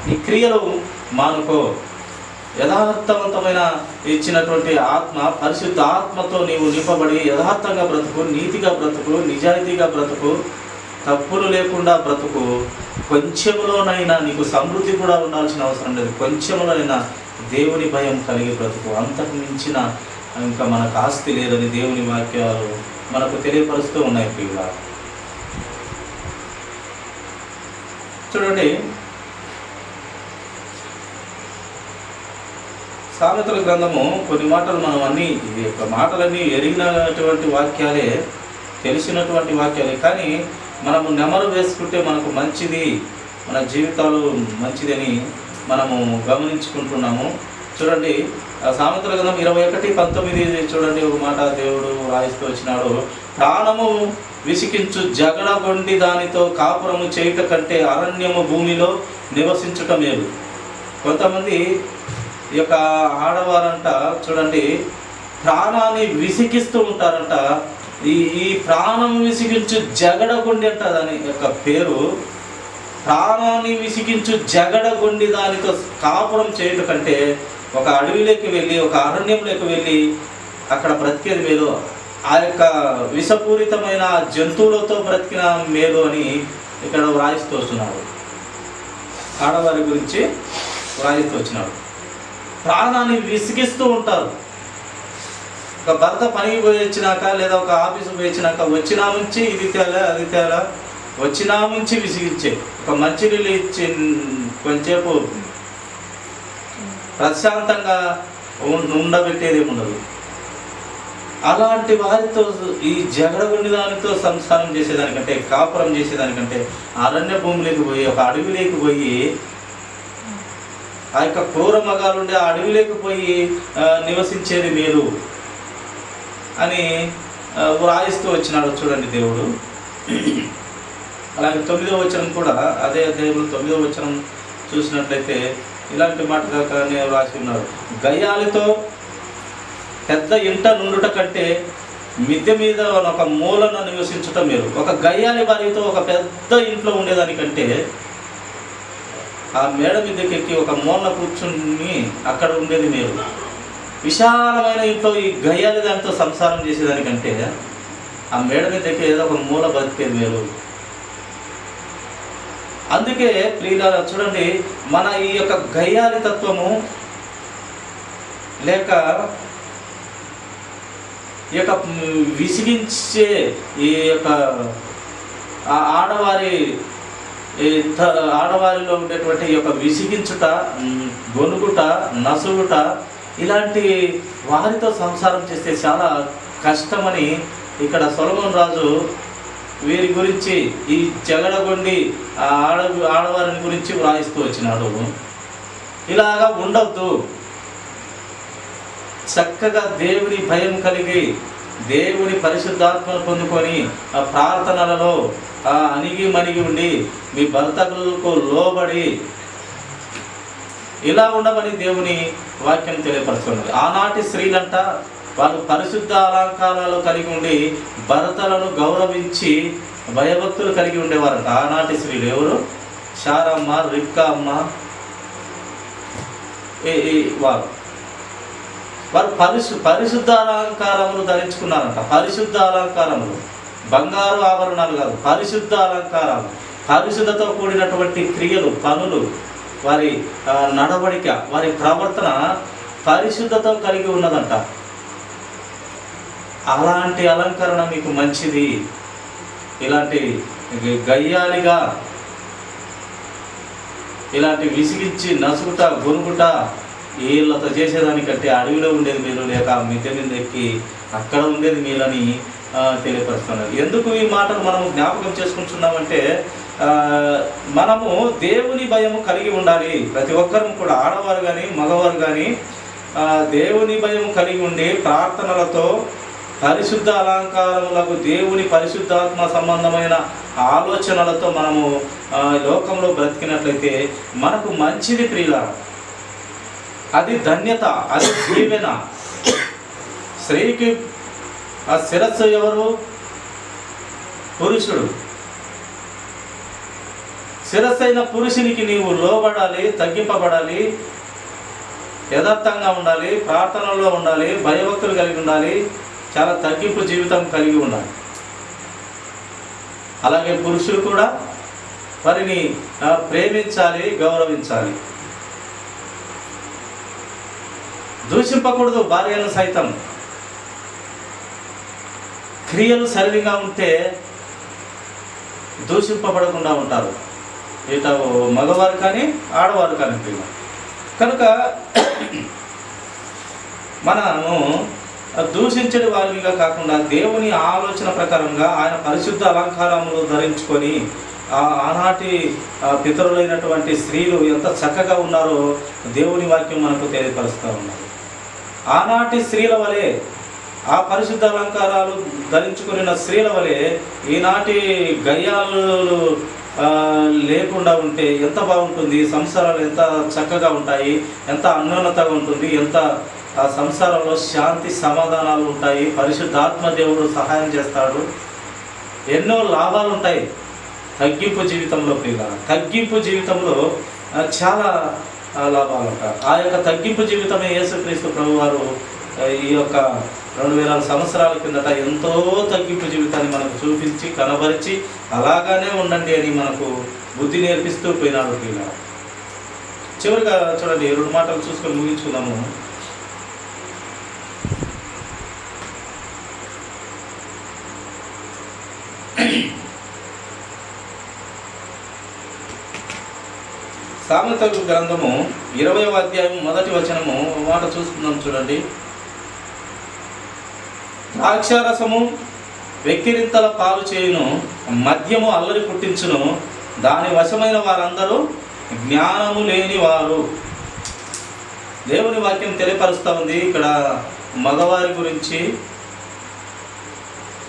నీ క్రియలు మానుకో. యథార్థవంతమైన ఇచ్చినటువంటి ఆత్మ, పరిశుద్ధ ఆత్మతో నీవు నింపబడి యథార్థంగా బ్రతుకు, నీతిగా బ్రతుకు, నిజాయితీగా బ్రతుకు, తప్పులు లేకుండా బ్రతుకు. కొంచెంలోనైనా నీకు సమృద్ధి కూడా ఉండాల్సిన అవసరం లేదు, కొంచెంలోనైనా దేవుని భయం కలిగి బ్రతుకు. అంతకు మించిన ఇంకా మనకు ఆస్తి లేదని దేవుని వాక్యాలు మనకు తెలియపరుస్తూ ఉన్నాయి ప్రియులారా. చూడండి, సామెతల గ్రంథము కొన్ని మాటలు మనం అన్నీ మాటలన్నీ ఎరిగినటువంటి వాక్యాలే, తెలిసినటువంటి వాక్యాలే, కానీ మనము నెమరు వేసుకుంటే మనకు మంచిది, మన జీవితాలు మంచిదని మనము గమనించుకుంటున్నాము. చూడండి, సామెతల గ్రంథం 21:19 చూడండి, ఒక మాట దేవుడు రాయిస్తూ వచ్చినాడు. ప్రాణము విసికించు జగడగొండి దానితో కాపురము చేయుట కంటే అరణ్యము భూమిలో నివసించుట మేలు. కొంతమంది ఈ యొక్క ఆడవారంట చూడండి, ప్రాణాన్ని విసికిస్తూ ఉంటారంట. ఈ ప్రాణం విసిగించు జగడగొండి అంట దాని యొక్క పేరు. ప్రాణాన్ని విసిగించు జగడగొండి దానితో కాపురం చేయుట కంటే ఒక అడవిలోకి వెళ్ళి, ఒక అరణ్యంలోకి వెళ్ళి అక్కడ బ్రతికేది మేలు, ఆ యొక్క విషపూరితమైన జంతువులతో బ్రతికిన మేలు అని ఇక్కడ వ్రాయిస్తూ వచ్చినాడు. ఆడవారి గురించి వ్రాయిస్తూ వచ్చినాడు. ప్రాణాన్ని విసిగిస్తూ ఉంటారు. ఒక భర్త పనికి పోయి వచ్చినాక, లేదా ఒక ఆఫీసు పోయి వచ్చినాక వచ్చినా నుంచి ఇది తేలా అది తేలా, వచ్చినా నుంచి విసిగించే, ఒక మంచినీళ్ళు ఇచ్చి కొంచెంసేపు ప్రశాంతంగా ఉండబెట్టేది ఉండదు. అలాంటి వారితో, ఈ జగడగొండి దానితో సంసారం చేసేదానికంటే, కాపురం చేసేదానికంటే అరణ్య భూమిలోకి పోయి, ఒక అడవిలోకి పోయి, ఆ యొక్క క్రూర మగాలుండే ఆ అడవిలోకి పోయి నివసించేది మేలు అని వ్రాయిస్తూ వచ్చినాడు చూడండి దేవుడు. అలాగే 9వ వచనం కూడా, అదే దేవుడు 9వ వచనం చూసినట్లయితే ఇలాంటి మాట కాకనే రాసి ఉన్నారు. గయ్యాలితో పెద్ద ఇంట నుండుట కంటే మిద్దె మీద ఒక మూలన నివసించుట మేలు. ఒక గయ్యాలి వారితో ఒక పెద్ద ఇంట్లో ఉండేదానికంటే ఆ మేడ మీదకి ఎక్కి ఒక మూలన కూర్చుని అక్కడ ఉండేది మేలు. విశాలమైన ఇంట్లో ఈ గయ్యాలి దానితో సంసారం చేసేదానికంటే ఆ మేడ మీదకి ఏదో ఒక మూల బతికేది మేలు. అందుకే ప్రియులారా చూడండి, మన ఈ యొక్క గయ్యాలి తత్వము లేక ఈ యొక్క విసిగించే ఈ యొక్క ఆడవారిలో ఉండేటువంటి ఈ యొక్క విసిగించుట, గొనుగుట, నసుగుట, ఇలాంటి వారితో సంసారం చేస్తే చాలా కష్టమని ఇక్కడ సొలొమోను రాజు వీరి గురించి, ఈ జగడగొండి ఆడవారిని గురించి వ్రాయిస్తూ వచ్చినాడు. ఇలాగా ఉండొద్దు. చక్కగా దేవుని భయం కలిగి, దేవుని పరిశుద్ధాత్మను పొందుకొని ఆ ప్రార్థనలలో అణిగి మణిగి ఉండి మీ భర్తలకు లోబడి ఇలా ఉండమని దేవుని వాక్యం తెలియపరుచున్నది. ఆనాటి స్త్రీలంట వాళ్ళు పరిశుద్ధ అలంకారాలు కలిగి ఉండి భర్తలను గౌరవించి భయభక్తులు కలిగి ఉండేవారంట. ఆనాటి స్త్రీలు ఎవరు? శారమ్మ, రిబ్కా అమ్మ, వారు పరిశుద్ధ అలంకారములు ధరించుకున్నారంట. పరిశుద్ధ అలంకారములు, బంగారు ఆభరణాలు కాదు, పరిశుద్ధ అలంకారాలు, పరిశుద్ధతో కూడినటువంటి క్రియలు, పనులు, వారి నడవడిక, వారి ప్రవర్తన పరిశుద్ధతో కలిగి ఉన్నదంట. అలాంటి అలంకరణ మీకు మంచిది. ఇలాంటి గయ్యాలిగా, ఇలాంటి విసిగించి నసుగుట, గొనుగుట వీళ్ళతో చేసేదానికంటే అడవిలో ఉండేది మేలు, లేక మిద్దె మీద ఎక్కి అక్కడ ఉండేది మేలని తెలియపరుస్తున్నారు. ఎందుకు ఈ మాటను మనం జ్ఞాపకం చేసుకుంటున్నామంటే, మనము దేవుని భయము కలిగి ఉండాలి. ప్రతి ఒక్కరూ కూడా, ఆడవారు కానీ మగవారు కానీ దేవుని భయం కలిగి ఉండి ప్రార్థనలతో, పరిశుద్ధ అలంకారములకు, దేవుని పరిశుద్ధాత్మ సంబంధమైన ఆలోచనలతో మనము లోకంలో బ్రతికినట్లయితే మనకు మంచిది ప్రియులారా. అది ధన్యత, అది దీవెన. స్త్రీకి ఆ శిరస్సు ఎవరు? పురుషుడు. శిరస్సైన పురుషునికి నీవు లోబడాలి, తగ్గింపబడాలి, యథార్థంగా ఉండాలి, ప్రార్థనలో ఉండాలి, భయభక్తులు కలిగి ఉండాలి, చాలా తగ్గింపు జీవితం కలిగి ఉండాలి. అలాగే పురుషులు కూడా వారిని ప్రేమించాలి, గౌరవించాలి. దూషింపకూడదు భార్యను సైతం. క్రియలు సరిగా ఉంటే దూషింపబడకుండా ఉంటారు, ఇట మగవారు కానీ ఆడవారు కానీ ప్రియ. కనుక మనము దూషించే వారిగా కాకుండా దేవుని ఆలోచన ప్రకారంగా ఆయన పరిశుద్ధ అలంకారములు ధరించుకొని ఆనాటి పితరులైనటువంటి స్త్రీలు ఎంత చక్కగా ఉన్నారో దేవుని వాక్యం మనకు తెలియపరుస్తూ ఉన్నారు. ఆనాటి స్త్రీల వలె, ఆ పరిశుద్ధ అలంకారాలు ధరించుకున్న స్త్రీల వలె ఈనాటి గయ్యాలు లేకుండా ఉంటే ఎంత బాగుంటుంది, సంసారాలు ఎంత చక్కగా ఉంటాయి, ఎంత అన్యోన్యతగా ఉంటుంది, ఎంత ఆ సంసారంలో శాంతి సమాధానాలు ఉంటాయి, పరిశుద్ధాత్మ దేవుడు సహాయం చేస్తాడు, ఎన్నో లాభాలు ఉంటాయి తగ్గింపు జీవితంలో. ప్రియుల తగ్గింపు జీవితంలో చాలా లాభాలు ఉంటాయి. ఆ యొక్క తగ్గింపు జీవితమే యేసుక్రీస్తు ప్రభువారు ఈ యొక్క 2000 సంవత్సరాల కిందట ఎంతో తగ్గింపు జీవితాన్ని మనకు చూపించి కనబరిచి అలాగానే ఉండండి అని మనకు బుద్ధి నేర్పిస్తూ పోయినాడు. ప్రియుల చివరిగా చూడండి, 2 మాటలు చూసుకొని ముగించుకుందాము. సామెతల గ్రంథము 20వ అధ్యాయం 1వ వచనము మాట చూసుకుందాం. చూడండి, ద్రాక్షారసము వెక్కిరింతల పాలు చేయును, మద్యము అల్లరి పుట్టించును, దాని వశమైన వారందరూ జ్ఞానము లేని వారు. దేవుని వాక్యం తెలియపరుస్తూ ఉంది ఇక్కడ మగవారి గురించి.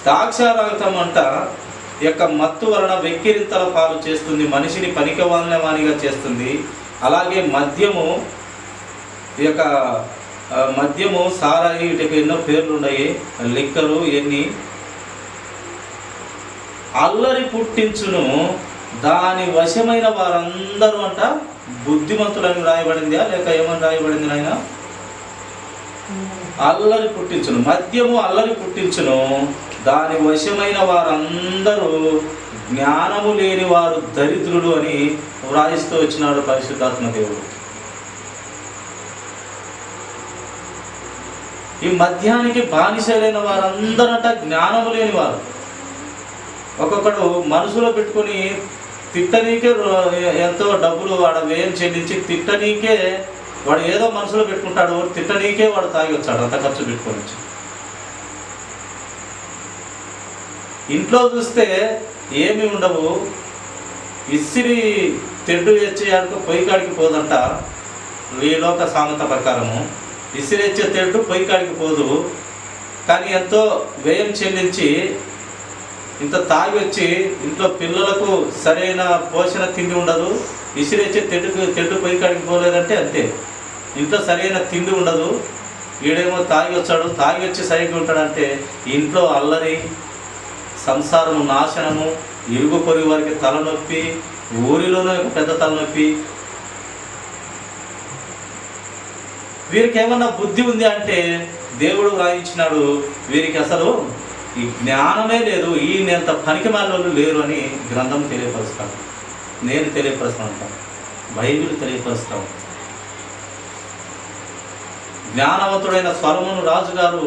ద్రాక్షారసం అంట యొక్క మత్తు వలన వెక్కిరింతల పాలు చేస్తుంది, మనిషిని పనికిమాలినవానిగా చేస్తుంది. అలాగే మద్యము, ఈ యొక్క మద్యము, సారాయి, వీటికి ఎన్నో పేర్లు ఉన్నాయి, లిక్కరు, ఎన్ని అల్లరి పుట్టించును, దాని వశమైన వారందరూ అంట బుద్ధిమంతులని రాయబడిందా లేక ఏమని రాయబడింది నాయన? అల్లరి పుట్టించును, మద్యము అల్లరి పుట్టించును, దాని వశమైన వారందరూ జ్ఞానము లేని వారు దరిద్రులు అని వ్రాయిస్తూ వచ్చినాడు పరిశుద్ధాత్మ దేవుడు. ఈ మద్యానికి బానిసలైన వారందరట జ్ఞానము లేని వారు. ఒక్కొక్కడు మనసులో పెట్టుకొని తిట్టనీకే ఎంతో డబ్బులు వాడు వ్యయం చెల్లించి తిట్టనీకే వాడు ఏదో మనసులో పెట్టుకుంటాడు, తిట్టనీకే వాడు తాగి వచ్చాడు, అంత ఖర్చు పెట్టుకొని వచ్చి. ఇంట్లో చూస్తే ఏమి ఉండవు, ఇసిరి తెడ్డు ఎచ్చేయాడుకో పొయ్యి కాడికి పోదంట ఈ లోక సామెత ప్రకారము. ఇసిరెచ్చే తెడ్డు పొయ్యి కాడికి పోదు, కానీ ఎంతో వ్యయం చెల్లించి ఇంత తాగి వచ్చి ఇంట్లో పిల్లలకు సరైన పోషణ తిండి ఉండదు, ఇసిరెచ్చే తెడ్డు పొయ్యి కాడికి పోలేదంటే అంతే, ఇంట్లో సరైన తిండి ఉండదు. వీడేమో తాగి వచ్చాడు, తాగి వచ్చి సరిగ్గా ఉంటాడంటే ఇంట్లో అల్లరి, సంసారము నాశనము, ఇరుగు పొరుగు వారికి తలనొప్పి, ఊరిలోనే పెద్ద తలనొప్పి. వీరికి ఏమన్నా బుద్ధి ఉంది అంటే దేవుడు రాయించినాడు, వీరికి అసలు ఈ జ్ఞానమే లేదు, ఈయనంత పనికిమాలినోళ్ళు లేరు అని గ్రంథం తెలియపరుస్తాను, నేను తెలియపరుస్తాను, బైబిల్ తెలియపరుస్తాను. జ్ఞానవంతుడైన సొలొమోను రాజు గారు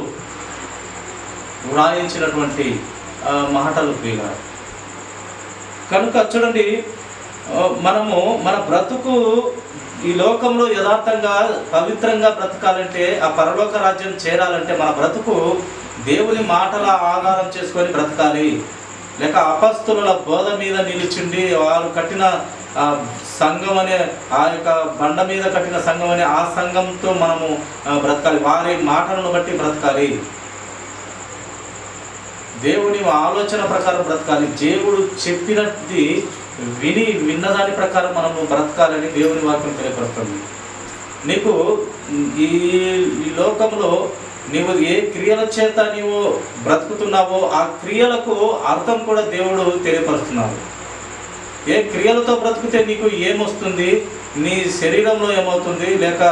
వ్రాయించినటువంటి మాటలు ప్రియుల. కనుక చూడండి, మనము మన బ్రతుకు ఈ లోకంలో యథార్థంగా పవిత్రంగా బ్రతకాలంటే, ఆ పరలోక రాజ్యం చేరాలంటే మన బ్రతుకు దేవుని మాటల ఆధారం చేసుకొని బ్రతకాలి. లేక అపస్తుల బోధ మీద నిలిచిండి వారు కట్టిన సంఘం అనే ఆ యొక్క బండ మీద కట్టిన సంఘం అనే ఆ సంఘంతో మనము బ్రతకాలి, వారి మాటలను బట్టి బ్రతకాలి, దేవుని ఆలోచన ప్రకారం బ్రతకాలి, దేవుడు చెప్పినది విన్నదాని ప్రకారం మనము బ్రతకాలని దేవుని వాక్యం తెలియపరుస్తుంది. నీకు ఈ లోకంలో నీవు ఏ క్రియల చేత నీవు బ్రతుకుతున్నావో ఆ క్రియలకు అర్థం కూడా దేవుడు తెలియపరుస్తున్నాడు. ఏ క్రియలతో బ్రతికితే నీకు ఏమొస్తుంది, నీ శరీరంలో ఏమవుతుంది, లేక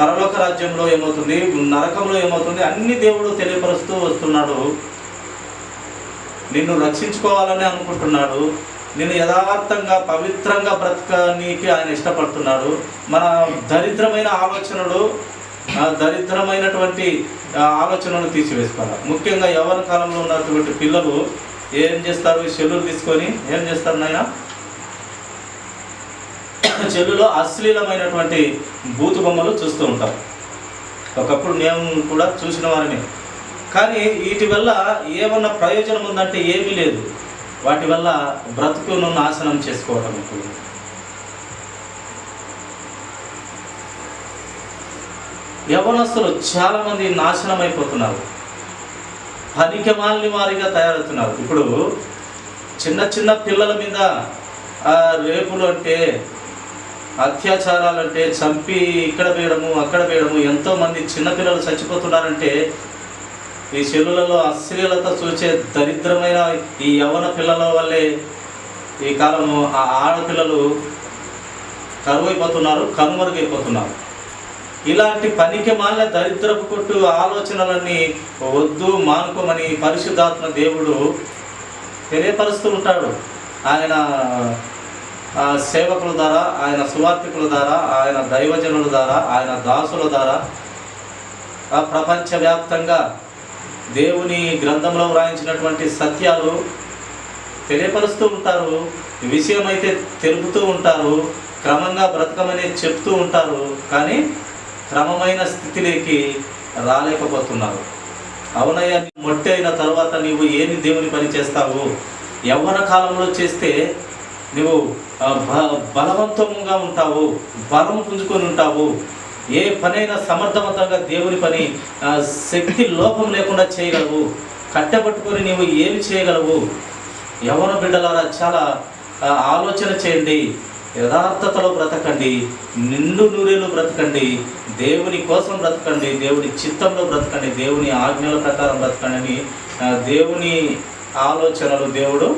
పరలోక రాజ్యంలో ఏమవుతుంది, నరకంలో ఏమవుతుంది, అన్ని దేవుడు తెలియపరుస్తూ వస్తున్నాడు. నిన్ను రక్షించుకోవాలని అనుకుంటున్నాడు. నిన్ను యథార్థంగా పవిత్రంగా బ్రతకనీకి ఆయన ఇష్టపడుతున్నాడు. మన దరిద్రమైన ఆలోచనలు, దరిద్రమైనటువంటి ఆలోచనలు తీసివేసుకోవాలి. ముఖ్యంగా యవ్వన కాలంలో ఉన్నటువంటి పిల్లలు ఏం చేస్తారు, సెల్లులు తీసుకొని ఏం చేస్తారు నాయన, చెల్లులో అశ్లీలమైనటువంటి బూతు బొమ్మలు చూస్తూ ఉంటారు. ఒకప్పుడు మేము కూడా చూసిన వారిని. కానీ వీటి వల్ల ఏమన్నా ప్రయోజనం ఉందంటే ఏమీ లేదు. వాటి వల్ల బ్రతుకును నాశనం చేసుకోవటం. ఇప్పుడు యవ్వనస్తులు చాలామంది నాశనం అయిపోతున్నారు, పనికిమాలిన వారిగా తయారవుతున్నారు. ఇప్పుడు చిన్న చిన్న పిల్లల మీద రేపులు అంటే, అత్యాచారాలంటే, చంపి ఇక్కడ వేయడము అక్కడ వేయడము, ఎంతోమంది చిన్నపిల్లలు చచ్చిపోతున్నారంటే ఈ చెల్లులలో అశ్లీలత చూసే దరిద్రమైన ఈ యవ్వన పిల్లల వల్లే ఈ కాలము ఆ ఆడపిల్లలు కరువైపోతున్నారు, కనుమరుగైపోతున్నారు. ఇలాంటి పనికి మాలిన దరిద్రపు కొట్టు ఆలోచనలన్నీ వద్దు, మానుకోమని పరిశుద్ధాత్మ దేవుడు తెలియపరుస్తూ ఉంటాడు. ఆయన సేవకుల ద్వారా, ఆయన సువార్థికుల ద్వారా, ఆయన దైవజనుల ద్వారా, ఆయన దాసుల ద్వారా ప్రపంచవ్యాప్తంగా దేవుని గ్రంథంలో వ్రాయించినటువంటి సత్యాలు తెలియపరుస్తూ ఉంటారు. విషయం అయితే తెలుపుతూ ఉంటారు, క్రమంగా బ్రతకమని చెప్తూ ఉంటారు. కానీ క్రమమైన స్థితిలోకి రాలేకపోతున్నారు. అవునయ్యా, మొట్టి అయిన తర్వాత నీవు ఏమి దేవుని పని చేస్తావు? యవ్వన కాలంలో చేస్తే నువ్వు బలవంతంగా ఉంటావు, బలం పుంజుకొని ఉంటావు. ఏ పనైనా సమర్థవంతంగా దేవుని పని శక్తి లోపం లేకుండా చేయగలవు. కట్టబట్టుకొని నీవు ఏమి చేయగలవు? యవ్వన బిడ్డలారా, చాలా ఆలోచన చేయండి. యథార్థతలో బ్రతకండి, నిండు నూరేలు బ్రతకండి, దేవుని కోసం బ్రతకండి, దేవుని చిత్తంలో బ్రతకండి, దేవుని ఆజ్ఞల ప్రకారం బ్రతకండి అని దేవుని ఆలోచనలు దేవుడు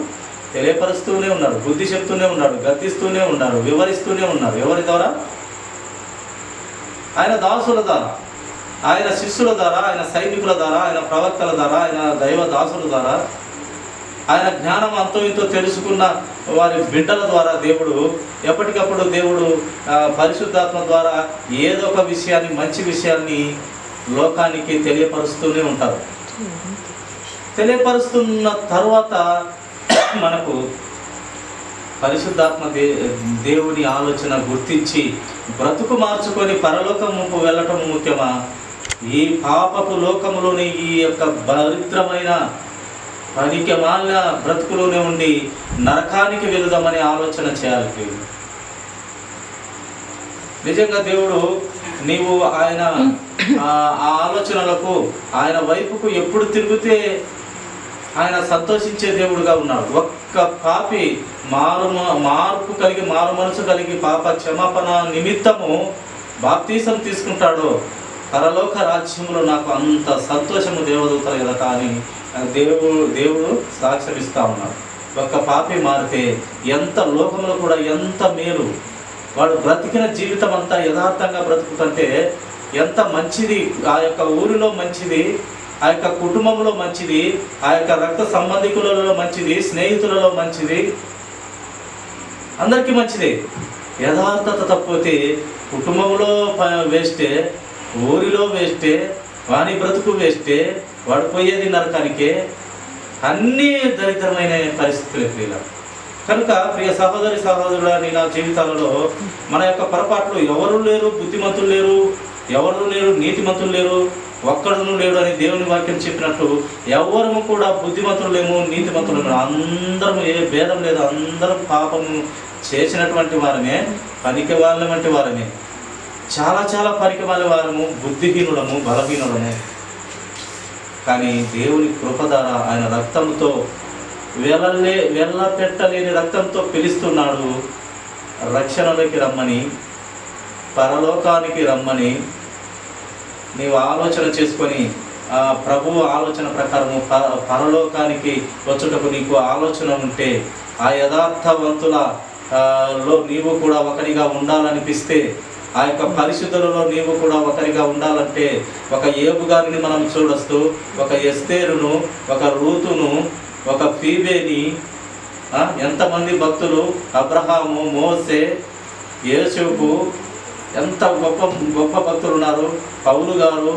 తెలియపరుస్తూనే ఉన్నాడు, బుద్ధి చెప్తూనే ఉన్నాడు, గద్దిస్తూనే ఉన్నాడు, వివరిస్తూనే ఉన్నాడు. ఎవరి ద్వారా? ఆయన దాసుల ద్వారా, ఆయన శిష్యుల ద్వారా, ఆయన సైనికుల ద్వారా, ఆయన ప్రవక్తల ద్వారా, ఆయన దైవ దాసుల ద్వారా, ఆయన జ్ఞానం అంతో ఇంతో తెలుసుకున్న వారి బిడ్డల ద్వారా దేవుడు ఎప్పటికప్పుడు దేవుడు పరిశుద్ధాత్మ ద్వారా ఏదో ఒక విషయాన్ని, మంచి విషయాన్ని లోకానికి తెలియపరుస్తూనే ఉంటారు. తెలియపరుస్తున్న తర్వాత మనకు పరిశుద్ధాత్మ దేవుని ఆలోచన గుర్తించి బ్రతుకు మార్చుకొని పరలోకముకు వెళ్ళటం ముఖ్యమా? ఈ పాపపు లోకములోని ఈ యొక్క దరిద్రమైన పనికిమాలిన బ్రతుకులోనే ఉండి నరకానికి వెళుదామని ఆలోచన చేయాలి. నిజంగా దేవుడు నీవు ఆయన ఆలోచనలకు, ఆయన వైపుకు ఎప్పుడు తిరిగితే ఆయన సంతోషించే దేవుడుగా ఉన్నాడు. ఒక్క పాపి మార్పు కలిగి, మారు మనసు కలిగి పాప క్షమాపణ నిమిత్తము బాప్తీసం తీసుకుంటాడో పరలోక రాజ్యంలో నాకు అంత సంతోషము దేవదూతలు ఎదట అని దేవుడు సాక్ష్యమిస్తూ ఉన్నాడు. ఒక్క పాపి మారితే ఎంత లోకంలో కూడా ఎంత మేలు. వాడు బ్రతికిన జీవితం అంతా యథార్థంగా బ్రతుకుతుంటే ఎంత మంచిది, ఆ యొక్క ఊరిలో మంచిది, ఆ యొక్క కుటుంబంలో మంచిది, ఆ యొక్క రక్త సంబంధికులలో మంచిది, స్నేహితులలో మంచిది, అందరికీ మంచిది. యథార్థత తప్పితే కుటుంబంలో వేస్తే, ఊరిలో వేస్తే, వాని బ్రతుకు వేస్తే, వాడు పోయేది నరకానికే. అన్నీ దరిద్రమైన పరిస్థితులు ప్రియుల. కనుక ప్రియ సహోదరి సహోదరుల, నా జీవితాలలో మన యొక్క పొరపాట్లు ఎవరు లేరు, బుద్ధిమంతులు లేరు, ఎవరు లేరు, నీతిమంతులు లేరు, ఒక్కడును లేడు అని దేవుని వాక్యం చెప్పినట్టు ఎవరము కూడా బుద్ధిమంతులు లేము, నీతిమంతులు లేము. అందరం ఏ భేదం లేదు, అందరం పాపము చేసినటువంటి వారమే, పనికి వాళ్ళ వంటి వారమే, చాలా చాలా పనికి వాళ్ళ వారము, బుద్ధిహీనులము, బలహీనులము. కానీ దేవుని కృప ద్వారా ఆయన రక్తంతో వెళ్ళ పెట్టలేని రక్తంతో పిలుస్తున్నాడు. రక్షణలోకి రమ్మని, పరలోకానికి రమ్మని నీవు ఆలోచన చేసుకొని ప్రభువు ఆలోచన ప్రకారము పరలోకానికి వచ్చుటకు నీకు ఆలోచన ఉంటే ఆ యథార్థవంతుల లో నీవు కూడా ఒకరిగా ఉండాలనిపిస్తే, ఆ యొక్క పరిశుద్ధులలో నీవు కూడా ఒకరిగా ఉండాలంటే, ఒక ఏబు గారిని మనం చూడొస్తూ, ఒక ఎస్తేరును, ఒక రూతును, ఒక ఫీబేని, ఎంతమంది భక్తులు, అబ్రహాము, మోసే, యేసుకు, ఎంత గొప్ప గొప్ప భక్తులు ఉన్నారు. పౌలు గారు,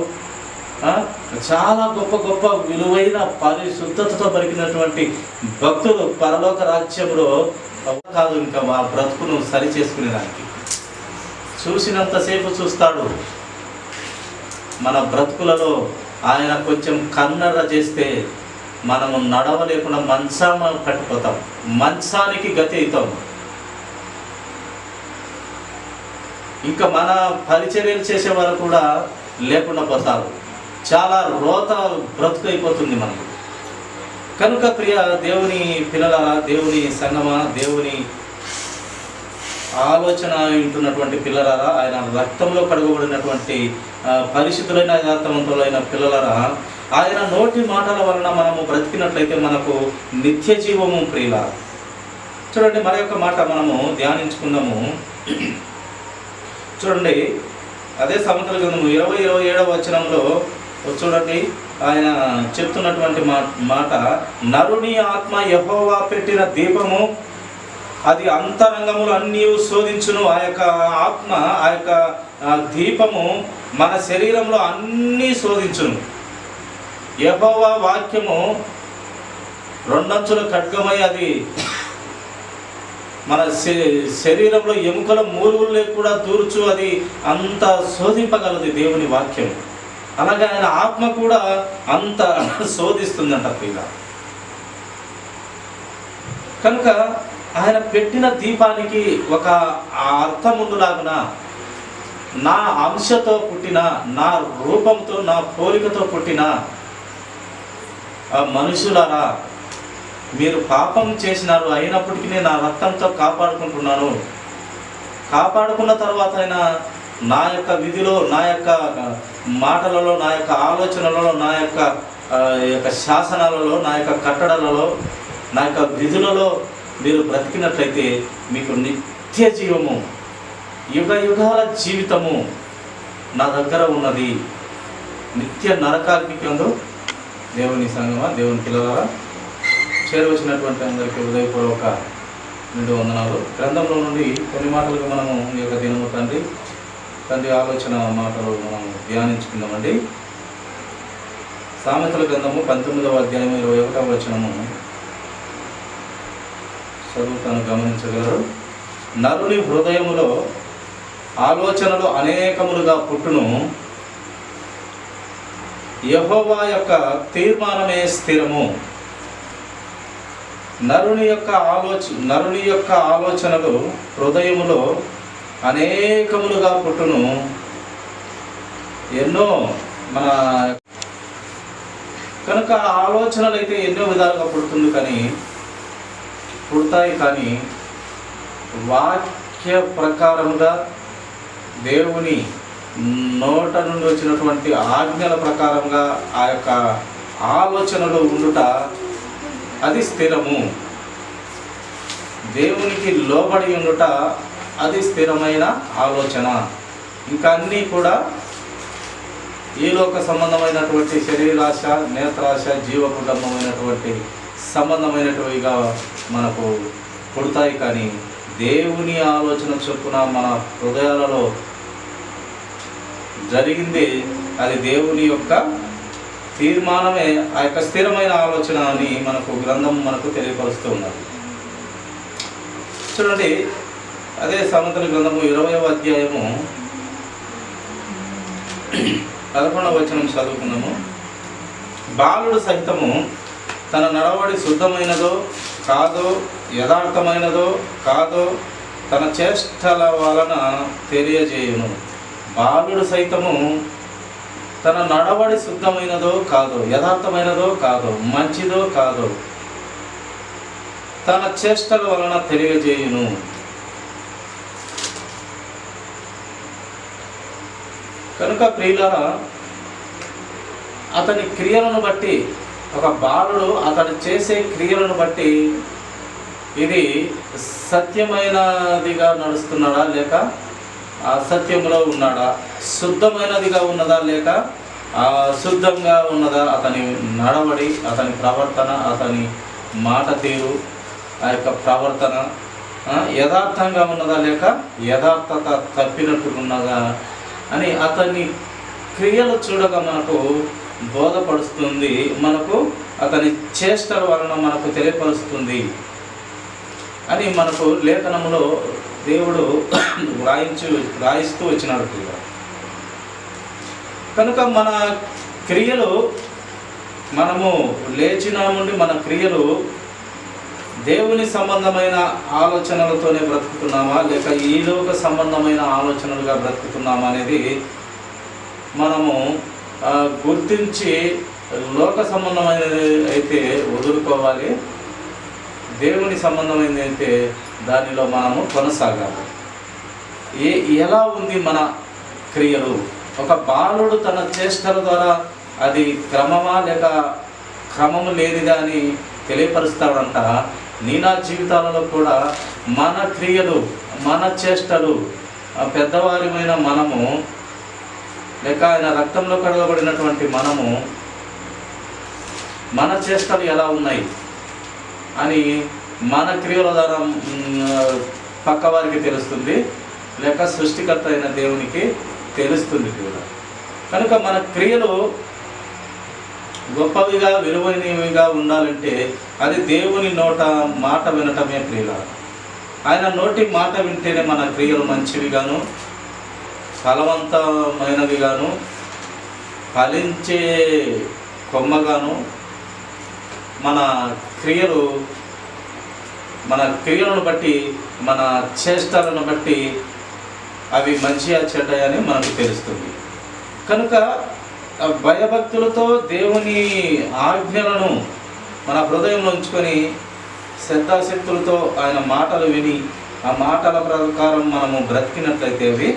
చాలా గొప్ప గొప్ప విలువైన పరిశుద్ధతతో బతికినటువంటి భక్తులు పరలోక రాజ్యంలో కాదు ఇంకా మా బ్రతుకును సరి చేసుకునేదానికి. చూసినంతసేపు చూస్తాడు. మన బ్రతుకులలో ఆయన కొంచెం కన్నెర్ర చేస్తే మనము నడవలేకుండా మంచామ కట్టిపోతాం, మంచానికి గతి అవుతాం. ఇంకా మన పరిచర్యలు చేసేవారు కూడా లేకుండా పోతారు. చాలా రోత బ్రతుకు అయిపోతుంది మనకు. కనుక ప్రియ దేవుని పిల్లలారా, దేవుని సంగమా, దేవుని ఆలోచన వింటున్నటువంటి పిల్లలారా, ఆయన రక్తంలో కడగబడినటువంటి పరిశుద్ధులైన యథార్థవంతులైన పిల్లలారా, ఆయన నోటి మాటల వలన మనము బ్రతికినట్లయితే మనకు నిత్య జీవము ప్రియులారా. చూడండి, మరి యొక్క మాట మనము ధ్యానించుకుందాము. చూడండి, అదే సామెతల గ్రంథము 27వ వచనంలో చూడండి, ఆయన చెప్తున్నటువంటి మాట, నరుని ఆత్మ యెహోవా పెట్టిన దీపము, అది అంతరంగములు అన్నీ శోధించును. ఆ యొక్క ఆత్మ, ఆ యొక్క దీపము మన శరీరంలో అన్నీ శోధించును. యెహోవా వాక్యము రెండంచుల ఖడ్గమై అది మన శరీరంలో ఎముకల మూలుగులే కూడా దూర్చు, అది అంత శోధింపగలదు దేవుని వాక్యం. అలాగే ఆయన ఆత్మ కూడా అంత శోధిస్తుందంట ప్రియుల. కనుక ఆయన పెట్టిన దీపానికి ఒక అర్థం ఉండులాగున, నా అంశతో పుట్టిన, నా రూపంతో, నా పోలికతో పుట్టిన మనుషులారా, మీరు పాపం చేసినారు, అయినప్పటికీ నేను నా రక్తంతో కాపాడుకుంటున్నాను. కాపాడుకున్న తర్వాత అయినా నా యొక్క విధిలో, నా యొక్క మాటలలో, నా యొక్క ఆలోచనలలో, నా యొక్క శాసనాలలో, నా యొక్క కట్టడలలో, నా యొక్క విధులలో మీరు బ్రతికినట్లయితే మీకు నిత్య జీవము, యుగ యుగాల జీవితము నా దగ్గర ఉన్నది. నిత్య నరకాగ్నికందు దేవుని సంగమా, దేవుని పిల్లలారా, చేరవచ్చినటువంటి అందరికీ హృదయపూర్వక నిండు వందనాలు. గ్రంథంలో నుండి కొన్ని మాటలకు మనము ఈ యొక్క దినము తండ్రి ఆలోచన మాటలు మనం ధ్యానించుకుందామండి. సామెతల గ్రంథము 19వ అధ్యాయం 21వ వచనము చదువుతాను, గమనించగలరు. నరుని హృదయములో ఆలోచనలు అనేకములుగా పుట్టును, యెహోవా యొక్క తీర్మానమే స్థిరము. నరుని యొక్క ఆలోచనలు హృదయములో అనేకములుగా పుట్టును. ఎన్నో మన కనుక ఆలోచనలు అయితే ఎన్నో విధాలుగా పుడతాయి, కానీ వాక్య ప్రకారముగా దేవుని నోట నుండి వచ్చినటువంటి ఆజ్ఞల ప్రకారంగా ఆ యొక్క ఆలోచనలు ఉండుట అది స్థిరము. దేవునికి లోబడి ఉండుట అది స్థిరమైన ఆలోచన. ఇంకా అన్నీ కూడా ఈ లోక సంబంధమైనటువంటి శరీరాశ, నేత్రాశ, జీవకుటుంబమైనటువంటి సంబంధమైనటువంటివిగా మనకు పుడతాయి, కానీ దేవుని ఆలోచన చొప్పున మన హృదయాలలో జరిగింది అది దేవుని యొక్క తీర్మానమే, ఆ యొక్క స్థిరమైన ఆలోచన అని మనకు గ్రంథం మనకు తెలియపరుస్తూ ఉన్నది. చూడండి, అదే సామెతల గ్రంథము 20వ అధ్యాయము 11వ వచనం చదువుకున్నాము. బాలుడు సహితము తన నడవడి శుద్ధమైనదో కాదో, యథార్థమైనదో కాదో తన చేష్టల వలన తెలియజేయును. బాలుడు సైతము తన నడవడి శుద్ధమైనదో కాదో, యథార్థమైనదో కాదో, మంచిదో కాదో తన చేష్టల వలన తెలియజేయును. కనుక ప్రియులారా, అతని క్రియలను బట్టి, ఒక బాలుడు అతడు చేసే క్రియలను బట్టి ఇది సత్యమైనదిగా నడుస్తున్నాడా లేక అసత్యంలో ఉన్నాడా, శుద్ధమైనదిగా ఉన్నదా లేక అశుద్ధంగా ఉన్నదా, అతని నడవడి, అతని ప్రవర్తన, అతని మాట తీరు, ఆ యొక్క ప్రవర్తన యథార్థంగా ఉన్నదా లేక యథార్థత తప్పినట్టున్నదా అని అతని క్రియలు చూడగా మనకు బోధపడుస్తుంది, మనకు అతని చేష్టల వలన మనకు తెలియపరుస్తుంది అని మనకు లేఖనములో దేవుడు రాయిస్తూ వచ్చినాడు. కనుక మన క్రియలు, మనము లేచిన నుండి మన క్రియలు దేవుని సంబంధమైన ఆలోచనలతోనే బ్రతుకుతున్నామా లేక ఈలోక సంబంధమైన ఆలోచనలుగా బ్రతుకుతున్నామా అనేది మనము గుర్తించి లోక సంబంధమైనది అయితే వదులుకోవాలి, దేవుని సంబంధమైనది అయితే దానిలో మనము కొనసాగాలి. ఎలా ఉంది మన క్రియలు? ఒక బాలుడు తన చేష్టల ద్వారా అది క్రమమా లేక క్రమము లేనిదా అని తెలియపరుస్తాడంట. నా జీవితాలలో కూడా మన క్రియలు, మన చేష్టలు, పెద్దవారిమైన మనము లేక ఆయన రక్తంలో కడగబడినటువంటి మనము, మన చేష్టలు ఎలా ఉన్నాయి అని మన క్రియల ద్వారా పక్క వారికి తెలుస్తుంది, లేక సృష్టికర్త అయిన దేవునికి తెలుస్తుంది కూడా. కనుక మన క్రియలు గొప్పవిగా విలువైనవిగా ఉండాలంటే అది దేవుని నోట మాట వినటమే ప్రియుల. ఆయన నోటి మాట వింటేనే మన క్రియలు మంచివిగాను, ఫలవంతమైనవిగాను, ఫలించే కొమ్మగాను, మన క్రియలను బట్టి, మన చేష్టలను బట్టి అవి మంచి చెడ్డయని మనకు తెలుస్తుంది. కనుక భయభక్తులతో దేవుని ఆజ్ఞలను మన హృదయంలో ఉంచుకొని శ్రద్ధాశక్తులతో ఆయన మాటలు విని ఆ మాటల ప్రకారం మనము బ్రతికినట్లయితే అవి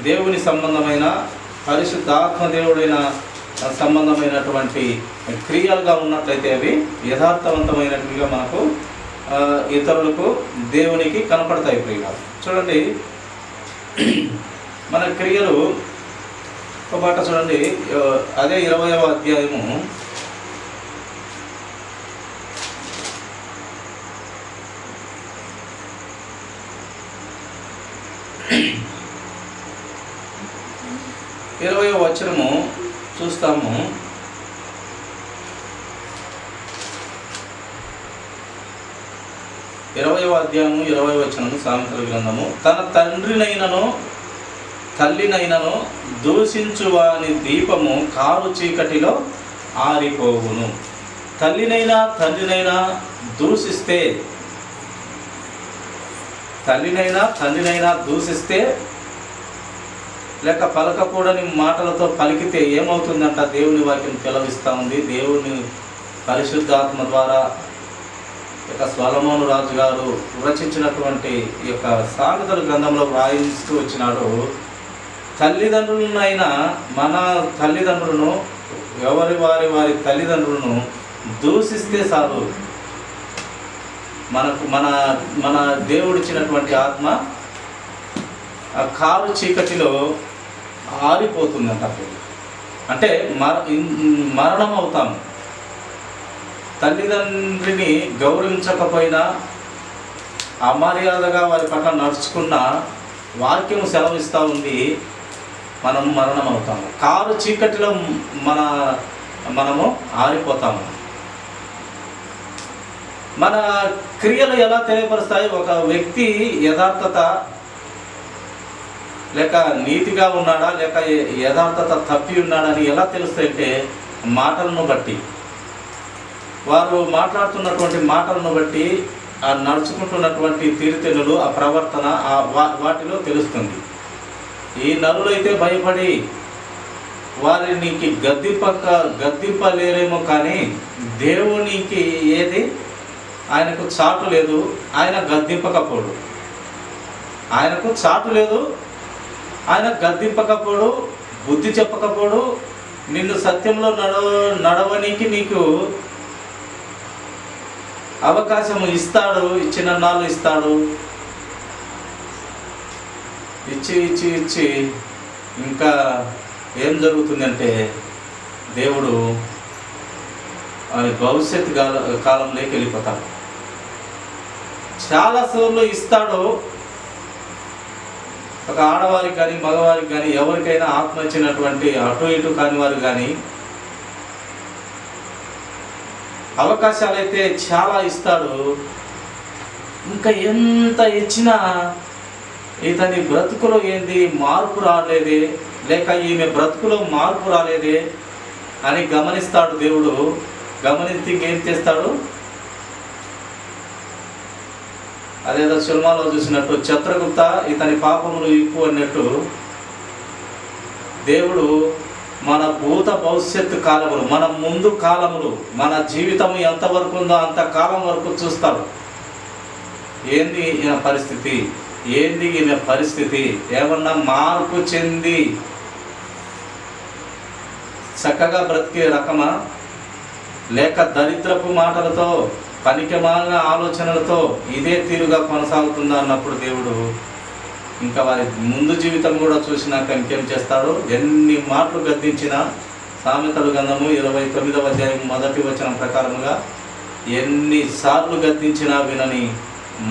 దేవుని సంబంధమైన, పరిశుద్ధాత్మ దేవుడైన సంబంధమైనటువంటి క్రియలుగా ఉన్నట్లయితే అవి యథార్థవంతమైనట్టుగా మనకు ఇతరులకు, దేవునికి కనపడతాయి. ప్రియులు చూడండి, మన క్రియలు ఒక మాట చూడండి, అదే 20వ అధ్యాయము 20వ వచనము చూస్తాము. ఇరవయవ అధ్యాయము 20వ వచనము, సామెతల గ్రంథము. తన తండ్రినైనను తల్లినైనను దూషించువాని దీపము కారు చీకటిలో ఆరిపోవును. తల్లినైనా తండ్రినైనా దూషిస్తే, తండ్రినైనా దూషిస్తే లేక పలకకూడని మాటలతో పలికితే ఏమవుతుందంట? దేవుని వాక్యం పిలవిస్తూ ఉంది. దేవుని పరిశుద్ధాత్మ ద్వారా ఇక సొలొమోను రాజు గారు రచించినటువంటి ఈ యొక్క సామెతల గ్రంథంలో వ్రాయిస్తూ వచ్చినాడు. తల్లిదండ్రులనైనా, మన తల్లిదండ్రులను, వారి తల్లిదండ్రులను దూషిస్తే చాలు, మన దేవుడిచ్చినటువంటి ఆత్మ ఆ కారు చీకటిలో ఆరిపోతుందంట. అంటే మరణం అవుతాము. తల్లిదండ్రిని గౌరవించకపోయినా, అమర్యాదగా వారి పట్ల నడుచుకున్న వాక్యం సెలవిస్తూ ఉంది, మనం మరణం అవుతాము. కారు చీకటిలో మనము ఆరిపోతాము. మన క్రియలు ఎలా తెలియపరుస్తాయి? ఒక వ్యక్తి యథార్థత లేక నీతిగా ఉన్నాడా లేక యథార్థత తప్పి ఉన్నాడని ఎలా తెలుస్తాయంటే మాటలను బట్టి, వారు మాట్లాడుతున్నటువంటి మాటలను బట్టి, ఆ నడుచుకుంటున్నటువంటి తీరుతెన్నులు, ఆ ప్రవర్తన, వాటిలో తెలుస్తుంది. ఈ నరులైతే భయపడి వారికి గద్దింపలేరేమో, కానీ దేవునికి ఏది ఆయనకు చాటు లేదు, ఆయన గద్దింపకపోడు. ఆయనకు చాటు లేదు, ఆయన గద్దింపకపోడు, బుద్ధి చెప్పకపోడు. నిన్ను సత్యంలో నడవనికి నీకు అవకాశం ఇస్తాడు, ఇచ్చిన నాళ్ళు ఇస్తాడు. ఇచ్చి ఇచ్చి ఇచ్చి ఇంకా ఏం జరుగుతుందంటే దేవుడు భవిష్యత్తు కాలంలోకి వెళ్ళిపోతాడు. చాలా సార్లు ఇస్తాడు. ఒక ఆడవారికి కానీ మగవారికి కానీ ఎవరికైనా ఆత్మ ఇచ్చినటువంటి అటు ఇటు కాని వారు కానీ అవకాశాలు అయితే చాలా ఇస్తాడు. ఇంకా ఎంత ఇచ్చినా ఇతని బ్రతుకులో ఏంది మార్పు రాలేదే, లేక ఈమె బ్రతుకులో మార్పు రాలేదే అని గమనిస్తాడు దేవుడు. గమనించి ఏం చేస్తాడు, అదేదో సినిమాలో చూసినట్టు చిత్రగుప్త ఇతని పాపములు ఇప్పు అన్నట్టు దేవుడు మన భూత భవిష్యత్తు కాలములు, మన ముందు కాలములు, మన జీవితం ఎంతవరకు ఉందో అంత కాలం వరకు చూస్తాడు. ఏంది ఈయన పరిస్థితి, ఏంది ఈయన పరిస్థితి, ఏమన్నా మార్పు చెంది చక్కగా బ్రతికే రకమా, లేక దరిద్రపు మాటలతో పనికిమాలిన ఆలోచనలతో ఇదే తీరుగా కొనసాగుతుందా అన్నప్పుడు దేవుడు ఇంకా వారి ముందు జీవితం కూడా చూసినాక ఇంకేం చేస్తాడు, ఎన్ని మాటలు గద్దించినా, సామెతల గ్రంథము 29వ అధ్యాయం 1వ వచనం ప్రకారముగా ఎన్నిసార్లు గద్దించినా వినని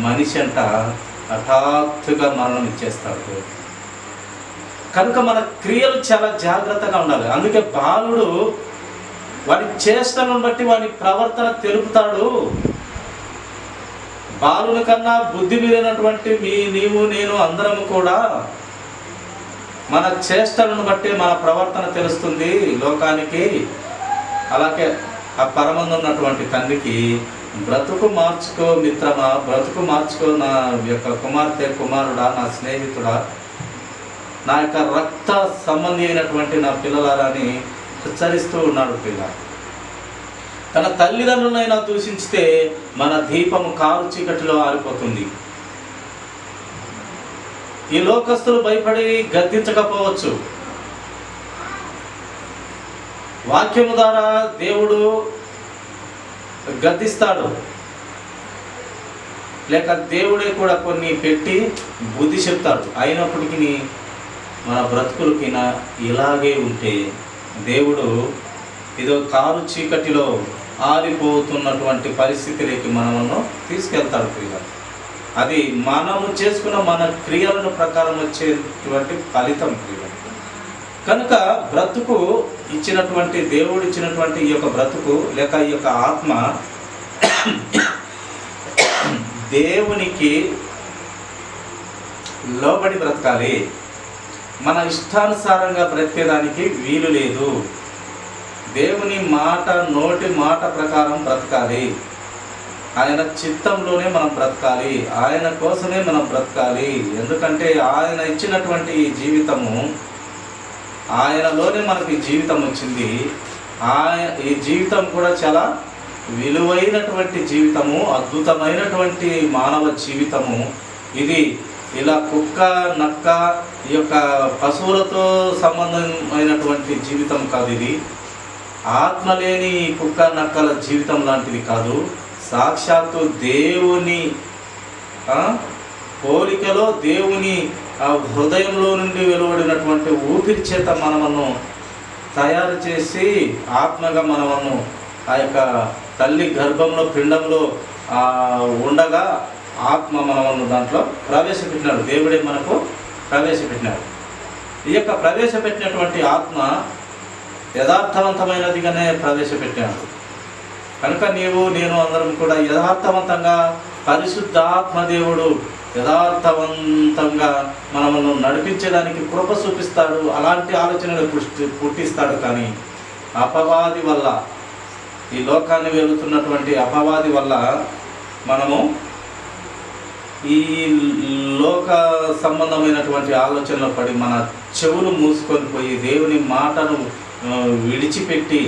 మనిషి అంట హఠాత్తుగా మరణం ఇచ్చేస్తాడు. కనుక మన క్రియలు చాలా జాగ్రత్తగా ఉండాలి. అందుకే బాలుడు వాడి చేష్టలను బట్టి వాడి ప్రవర్తన తెలుపుతాడు. బాలుని కన్నా బుద్ధి మీరినటువంటి నీవు నేను అందరము కూడా మన చేష్టలను బట్టి మన ప్రవర్తన తెలుస్తుంది లోకానికి. అలాగే ఆ పరమందున్నటువంటి తండ్రికి బ్రతుకు మార్చుకో మిత్రమా, బ్రతుకు మార్చుకో నా యొక్క కుమార్తె కుమారుడా, నా స్నేహితుడా, నా యొక్క రక్త సంబంధి అయినటువంటి నా పిల్లలారా అని హెచ్చరిస్తూ ఉన్నాడు. పిల్ల తన తల్లిదండ్రులైనా దూషించితే మన దీపము కారు చీకటిలో ఆరిపోతుంది. ఈ లోకస్తులు భయపడి గద్దించకపోవచ్చు, వాక్యము ద్వారా దేవుడు గద్దిస్తాడు, లేక దేవుడే కూడా కొన్ని పెట్టి బుద్ధి చెప్తాడు. అయినప్పటికీ మన బ్రతుకులకి ఇలాగే ఉంటే దేవుడు ఇదో కారు చీకటిలో ఆరిపోతున్నటువంటి పరిస్థితిలోకి మనము తీసుకెళ్తాడు. ప్రియులు, అది మనము చేసుకున్న మన క్రియలను ప్రకారం వచ్చేటువంటి ఫలితం. ప్రియులు, కనుక బ్రతుకు ఇచ్చినటువంటి దేవుడు ఇచ్చినటువంటి ఈ యొక్క బ్రతుకు లేక ఈ యొక్క ఆత్మ దేవునికి లోబడి బ్రతకాలి. మన ఇష్టానుసారంగా బ్రతికేదానికి వీలు లేదు. దేవుని మాట, నోటి మాట ప్రకారం బ్రతకాలి. ఆయన చిత్తంలోనే మనం బ్రతకాలి, ఆయన కోసమే మనం బ్రతకాలి. ఎందుకంటే ఆయన ఇచ్చినటువంటి ఈ జీవితము, ఆయనలోనే మనకి జీవితం వచ్చింది. ఈ జీవితం కూడా చాలా విలువైనటువంటి జీవితము, అద్భుతమైనటువంటి మానవ జీవితము. ఇది ఇలా కుక్క నక్క ఈ యొక్క పశువులతో సంబంధమైనటువంటి జీవితం కాదు. ఇది ఆత్మ లేని కుక్క నక్కల జీవితం లాంటిది కాదు. సాక్షాత్తు దేవుని పోలికలో దేవుని హృదయంలో నుండి వెలువడినటువంటి ఊపిరి చేత మనము తయారు చేసి ఆత్మగా మనము ఆ యొక్క తల్లి గర్భంలో పిండంలో ఉండగా ఆత్మ మనము దాంట్లో ప్రవేశపెట్టినాడు. దేవుడే మనకు ప్రవేశపెట్టినాడు. ఈ యొక్క ప్రవేశపెట్టినటువంటి ఆత్మ యథార్థవంతమైనదిగానే ప్రవేశపెట్టాడు. కనుక నీవు నేను అందరం కూడా యథార్థవంతంగా పరిశుద్ధాత్మ దేవుడు యథార్థవంతంగా మనము నడిపించడానికి కృప చూపిస్తాడు. అలాంటి ఆలోచనలు పుట్టిస్తాడు. కానీ అపవాది వల్ల, ఈ లోకాన్ని వెళుతున్నటువంటి అపవాది వల్ల మనము ఈ లోక సంబంధమైనటువంటి ఆలోచనలు పడి మన చెవులు మూసుకొని పోయి దేవుని మాటను విడిచిపెట్టి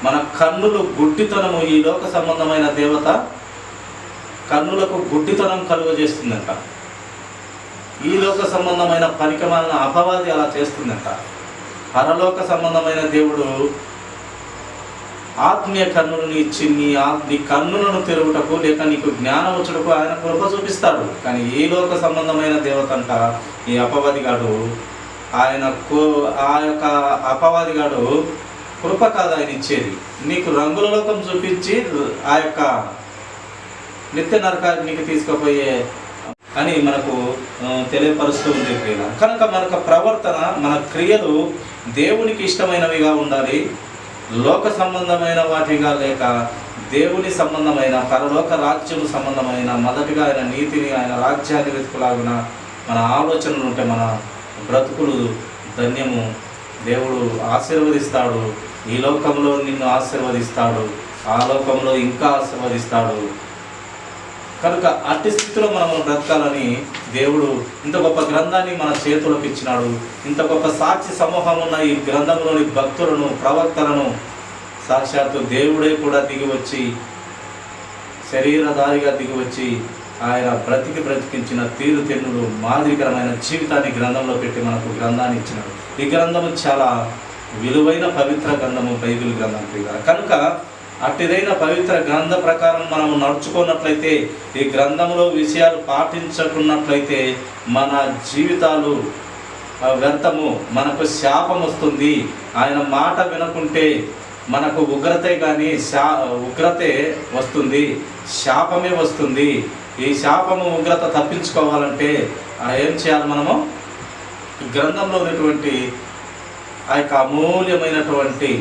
మన కన్నులు గుడ్డితనము, ఈ లోక సంబంధమైన దేవత కన్నులకు గుడ్డితనం కలుగజేస్తుందంట. ఈ లోక సంబంధమైన పనికిమాలిన అపవాది అలా చేస్తుందంట. పరలోక సంబంధమైన దేవుడు ఆత్మీయ కన్నులను ఇచ్చి నీ కన్నులను తెరుగుటకు లేక నీకు జ్ఞానం వచ్చుటకు ఆయన కృప చూపిస్తాడు. కానీ ఈ లోక సంబంధమైన దేవత అంట ఈ అపవాదిగాడు, ఆ యొక్క అపవాదిగాడు కృప కాదు ఆయన ఇచ్చేది, నీకు రంగుల లోకం చూపించి ఆ యొక్క నిత్య నరకానికి తీసుకుపోయే అని మనకు తెలియపరుస్తూ ఉంది ప్రియుల. కనుక మనకు ప్రవర్తన, మన క్రియలు దేవునికి ఇష్టమైనవిగా ఉండాలి, లోక సంబంధమైన వాటిగా లేక దేవుని సంబంధమైన పరలోక రాజ్యం సంబంధమైన మొదటిగా ఆయన నీతిని, ఆయన రాజ్యాన్ని వెతుకులాగున మన ఆలోచనలు ఉంటే మన బ్రతుకులు ధన్యము. దేవుడు ఆశీర్వదిస్తాడు, ఈ లోకంలో నిన్ను ఆశీర్వదిస్తాడు, ఆ లోకంలో ఇంకా ఆశీర్వదిస్తాడు. కనుక అట్టి స్థితిలో మనం బ్రతకాలని దేవుడు ఇంత గొప్ప గ్రంథాన్ని మన చేతులకు ఇచ్చినాడు. ఇంత గొప్ప సాక్షి సమూహం ఉన్న ఈ గ్రంథంలోని భక్తులను, ప్రవక్తలను సాక్షాత్తు దేవుడే కూడా దిగివచ్చి, శరీరధారిగా దిగివచ్చి ఆయన బ్రతికించిన తీరుతెన్నులు మాదిరికరమైన జీవితాన్ని గ్రంథంలో పెట్టి మనకు గ్రంథాన్ని ఇచ్చినాడు. ఈ గ్రంథము చాలా విలువైన పవిత్ర గ్రంథము, బైబిల్ గ్రంథం. కనుక అట్టిదైన పవిత్ర గ్రంథ ప్రకారం మనము నడుచుకున్నట్లయితే, ఈ గ్రంథంలో విషయాలు పాటించుకున్నట్లయితే మన జీవితాలు వ్యర్థము, మనకు శాపం వస్తుంది. ఆయన మాట వినకుంటే మనకు ఉగ్రతే కానీ ఉగ్రతే వస్తుంది, శాపమే వస్తుంది. ఈ శాపము ఉగ్రత తప్పించుకోవాలంటే ఏం చేయాలి? మనము గ్రంథంలో ఉన్నటువంటి ఆ యొక్క అమూల్యమైనటువంటి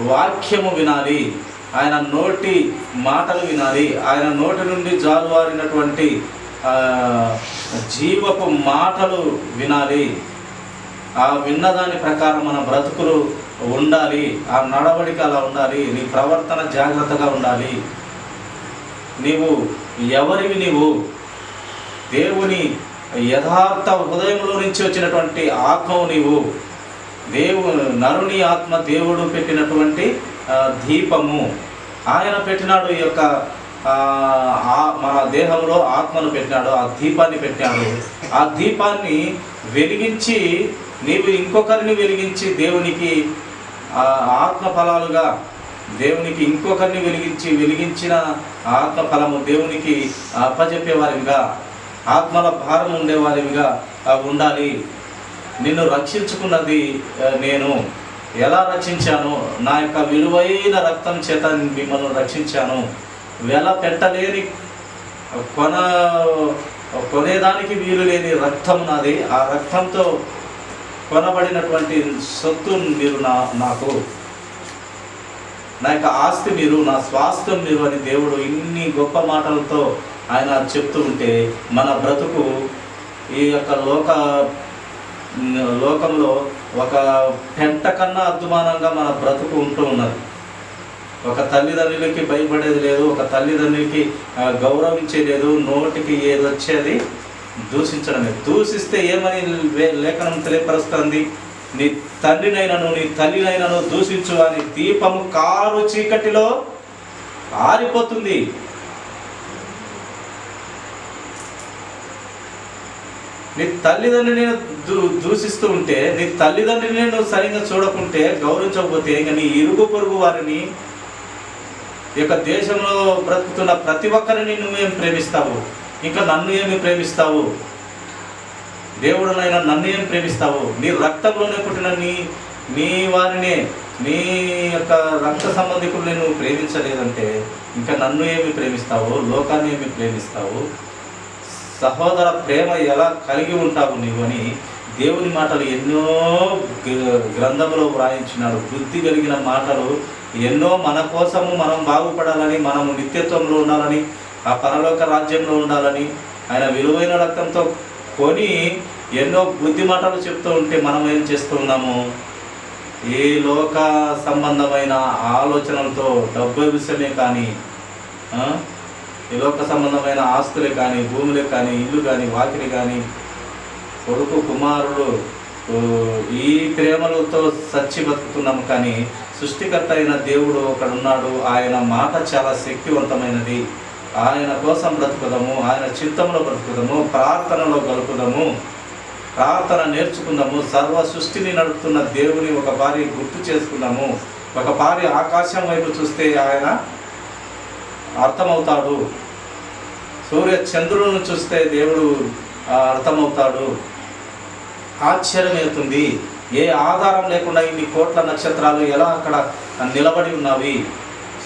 వాక్యము వినాలి, ఆయన నోటి మాటలు వినాలి, ఆయన నోటి నుండి జాలువారినటువంటి జీవపు మాటలు వినాలి. ఆ విన్నదాని ప్రకారం మన బ్రతుకులు ఉండాలి, ఆ నడవడిక అలా ఉండాలి, నీ ప్రవర్తన జాగ్రత్తగా ఉండాలి. నీవు ఎవరివి? నీవు దేవుని యథార్థ హృదయంలో నుంచి వచ్చినటువంటి ఆత్మవు. నీవు నరుని ఆత్మ దేవుడు పెట్టినటువంటి దీపము. ఆయన పెట్టినాడు, ఈ యొక్క మన దేహంలో ఆత్మను పెట్టినాడు, ఆ దీపాన్ని పెట్టినాడు. ఆ దీపాన్ని వెలిగించి నీవు ఇంకొకరిని వెలిగించి దేవునికి ఆత్మ ఫలాలుగా, దేవునికి ఇంకొకరిని వెలిగించిన ఆత్మ ఫలము దేవునికి అప్పచెప్పేవారిగా, ఆత్మల భారం ఉండేవారిగా ఉండాలి. నిన్ను రక్షించుకున్నది నేను. ఎలా రక్షించాను? నా యొక్క విలువైన రక్తం చేత మిమ్మల్ని రక్షించాను. వెల పెట్టలేని, కొనేదానికి వీలు లేని రక్తం నాది. ఆ రక్తంతో కొనబడినటువంటి సొత్తు మీరు నాకు, నా యొక్క ఆస్తి మీరు, నా స్వాస్థ్యం మీరు అని దేవుడు ఇన్ని గొప్ప మాటలతో ఆయన చెప్తూ ఉంటే, మన బ్రతుకు ఈ యొక్క లోకంలో ఒక పెంట కన్నా అద్దుమానంగా మన బ్రతుకు ఉంటూ ఉన్నది. ఒక తల్లిదండ్రులకి భయపడేది లేదు, ఒక తల్లిదండ్రులకి గౌరవించేది లేదు. నోటికి ఏది వచ్చేది దూషించడమే. దూషిస్తే ఏమని లేఖనం తెలియపరుస్తుంది? నీ తండ్రినైనను నీ తల్లినైనను దూషించు అని దీపము కారు చీకటిలో ఆరిపోతుంది. నీ తల్లిదండ్రిని దూషిస్తూ ఉంటే, నీ తల్లిదండ్రిని నువ్వు సరిగ్గా చూడకుంటే, గౌరవించకపోతే, ఇంకా నీ ఇరుగు పొరుగు వారిని, ఈ యొక్క దేశంలో బ్రతుకుతున్న ప్రతి ఒక్కరిని నువ్వేం ప్రేమిస్తావు? ఇంకా నన్ను ఏమి ప్రేమిస్తావు? దేవుడునైనా నన్ను ఏం ప్రేమిస్తావు? నీ రక్తంలోనే పుట్టిన నీ వారినే, నీ యొక్క రక్త సంబంధికుల్ని నువ్వు ప్రేమించలేదంటే ఇంకా నన్ను ఏమి ప్రేమిస్తావు? లోకాన్ని ఏమి ప్రేమిస్తావు? సహోదర ప్రేమ ఎలా కలిగి ఉంటావు నీవు అని దేవుని మాటలు ఎన్నో గ్రంథంలో వ్రాయించినాడు. బుద్ధి కలిగిన మాటలు ఎన్నో మన కోసము, మనం బాగుపడాలని, మనము నిత్యత్వంలో ఉండాలని, ఆ పరలోక రాజ్యంలో ఉండాలని ఆయన విలువైన రక్తంతో కొని ఎన్నో బుద్ధి మాటలు చెప్తూ ఉంటే మనం ఏం చేస్తూ ఉన్నాము? ఏ లోక సంబంధమైన ఆలోచనలతో, డబ్బు విషయమే కానీ, ఈ లోక సంబంధమైన ఆస్తులే కానీ, భూములే కానీ, ఇల్లు కానీ, వాకిలి కానీ, కొడుకు కుమారుడు, ఈ ప్రేమలతో సచ్చి బతుకుతున్నాము. కానీ సృష్టికర్త అయిన దేవుడు ఒకడున్నాడు. ఆయన మాట చాలా శక్తివంతమైనది. ఆయన కోసం బ్రతుకుదాము, ఆయన చిత్తంలో బ్రతుకుదాము, ప్రార్థనలో గలుపుదాము, ప్రార్థన నేర్చుకుందాము, సర్వ సృష్టిని నడుపుతున్న దేవుని ఒక భారీ గుర్తు చేసుకుందాము. ఒక పారి ఆకాశం వైపు చూస్తే ఆయన అర్థమవుతాడు. సూర్య చంద్రులను చూస్తే దేవుడు అర్థమవుతాడు. ఆశ్చర్యమవుతుంది, ఏ ఆధారం లేకుండా ఇన్ని కోట్ల నక్షత్రాలు ఎలా అక్కడ నిలబడి ఉన్నవి,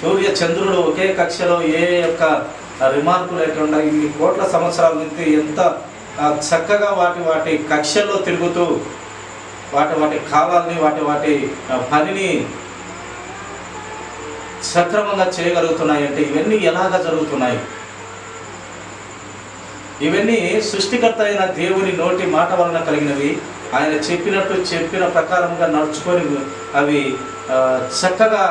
సూర్య చంద్రుడు ఒకే కక్షలో ఏ యొక్క రిమార్కు లేకుండా ఇన్ని కోట్ల సంవత్సరాల నుంచి ఎంత చక్కగా వాటి కక్షల్లో తిరుగుతూ వాటి కాలాల్ని వాటి పనిని సక్రమంగా చేయగలుగుతున్నాయి అంటే ఇవన్నీ ఎలాగ జరుగుతున్నాయి? ఇవన్నీ సృష్టికర్త అయిన దేవుని నోటి మాట వలన కలిగినవి. ఆయన చెప్పిన ప్రకారంగా నడుచుకొని అవి చక్కగా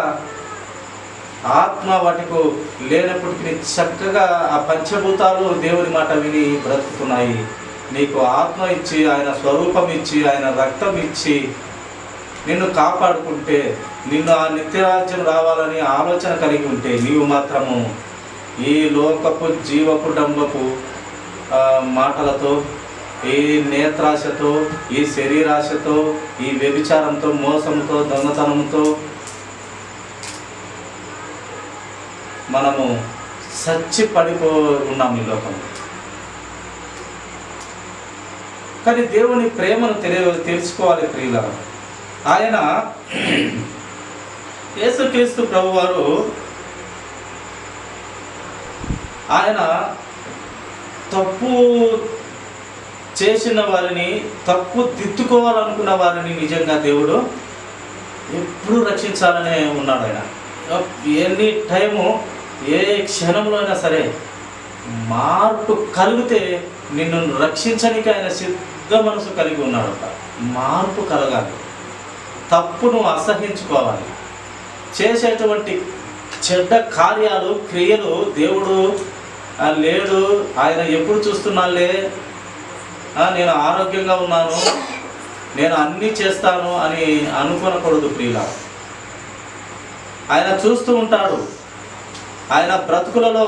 ఆత్మ వాటికి లేనప్పటికీ చక్కగా ఆ పంచభూతాలు దేవుని మాట విని బ్రతుకుతున్నాయి. నీకు ఆత్మ ఇచ్చి, ఆయన స్వరూపం ఇచ్చి, ఆయన రక్తం ఇచ్చి నిన్ను కాపాడుకుంటే, నిన్ను ఆ నిత్యరాజ్యం రావాలని ఆలోచన కలిగి ఉంటే, నీవు మాత్రము ఈ లోకపు జీవకుటుంబపు మాటలతో, ఈ నేత్రాశతో, ఈ శరీరాశతో, ఈ వ్యభిచారంతో, మోసంతో, దొంగతనంతో మనము సచ్చి పడిపో ఉన్నాము ఈ లోకంలో. కానీ దేవుని ప్రేమను తెలుసుకోవాలి ప్రియులారా. ఆయన యేసుక్రీస్తు ప్రభువారు ఆయన తప్పు చేసిన వారిని, తప్పు దిద్దుకోవాలనుకున్న వారిని నిజంగా దేవుడు ఎప్పుడు రక్షించాలనే ఉన్నాడు. ఆయన ఎన్ని టైము, ఏ క్షణంలో అయినా సరే మార్పు కలిగితే నిన్ను రక్షించడానికి ఆయన సిద్ధ మనసు కలిగి ఉన్నాడట. మార్పు కలగాలి, తప్పును అసహించుకోవాలి, చేసేటువంటి చెడ్డ కార్యాలు, క్రియలు దేవుడు లేడు, ఆయన ఎప్పుడు చూస్తున్నాలే, నేను ఆరోగ్యంగా ఉన్నాను, నేను అన్నీ చేస్తాను అని అనుకోనకూడదు ప్రియులా. ఆయన చూస్తూ ఉంటాడు. ఆయన బ్రతుకులలో